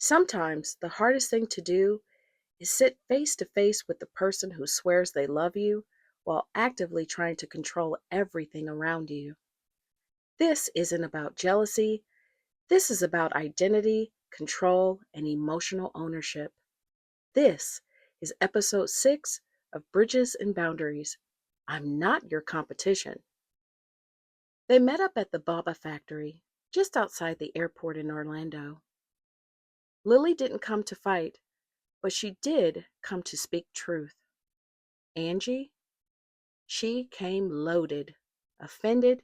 Sometimes the hardest thing to do is sit face to face with the person who swears they love you while actively trying to control everything around you. This isn't about jealousy, this is about identity, control, and emotional ownership. This is episode 6 of Bridges and Boundaries. I'm not your competition. They met up at the Boba Factory, just outside the airport in Orlando. Lilly didn't come to fight, but she did come to speak truth. Angie, she came loaded, offended,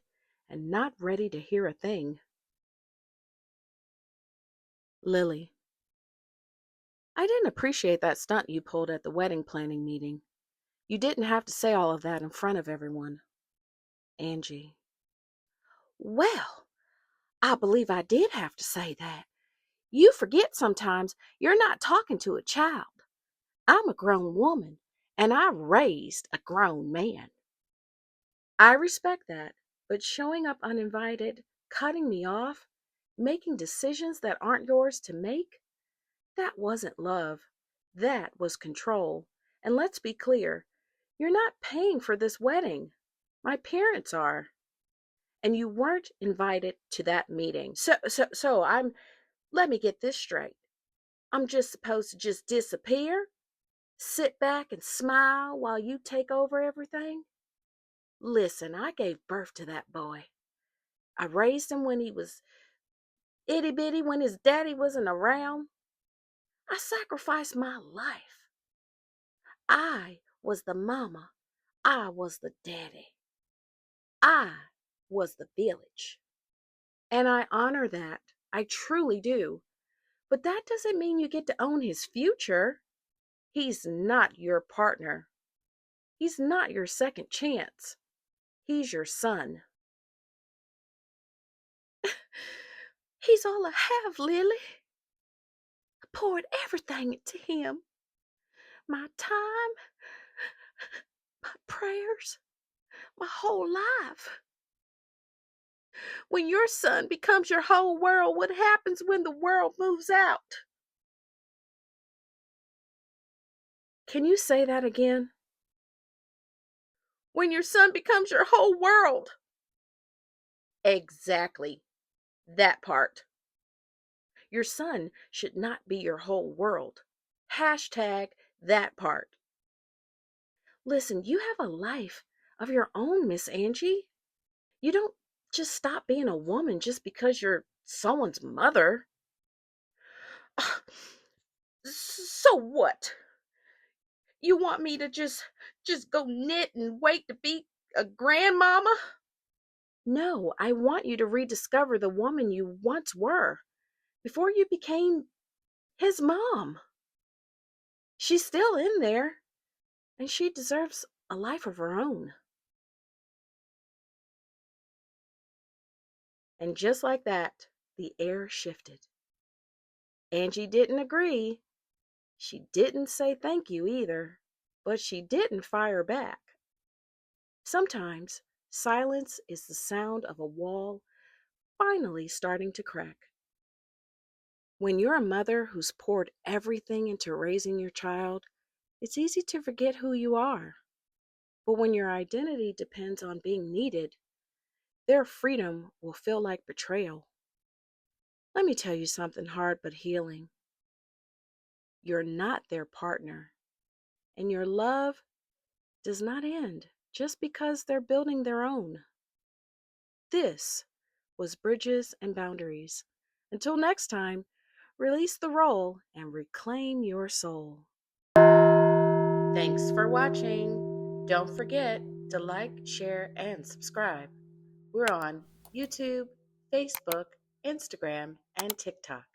and not ready to hear a thing. Lilly, I didn't appreciate that stunt you pulled at the wedding planning meeting. You didn't have to say all of that in front of everyone. Angie, well, I believe I did have to say that. You forget sometimes you're not talking to a child. I'm a grown woman, and I raised a grown man. I respect that, but showing up uninvited, cutting me off, making decisions that aren't yours to make, that wasn't love. That was control. And let's be clear, you're not paying for this wedding. My parents are. And you weren't invited to that meeting. So let me get this straight. I'm just supposed to just disappear, sit back and smile while you take over everything? Listen, I gave birth to that boy. I raised him when he was itty bitty, when his daddy wasn't around. I sacrificed my life. I was the mama. I was the daddy. I was the village. And I honor that. I truly do. But that doesn't mean you get to own his future. He's not your partner. He's not your second chance. He's your son. He's all I have, Lily. I poured everything into him. My time, my prayers, my whole life. When your son becomes your whole world, what happens when the world moves out? Can you say that again? When your son becomes your whole world. Exactly. That part. Your son should not be your whole world. Hashtag that part. Listen, you have a life of your own, Miss Angie. You don't just stop being a woman just because you're someone's mother. So what? You want me to just go knit and wait to be a grandmama? No, I want you to rediscover the woman you once were before you became his mom. She's still in there, and she deserves a life of her own. And just like that, the air shifted. Angie didn't agree. She didn't say thank you either, but she didn't fire back. Sometimes silence is the sound of a wall finally starting to crack. When you're a mother who's poured everything into raising your child, it's easy to forget who you are. But when your identity depends on being needed, their freedom will feel like betrayal. Let me tell you something hard but healing. You're not their partner, and your love does not end just because they're building their own. This was Bridges and Boundaries. Until next time, release the role and reclaim your soul. Thanks for watching. Don't forget to like, share, and subscribe. We're on YouTube, Facebook, Instagram, and TikTok.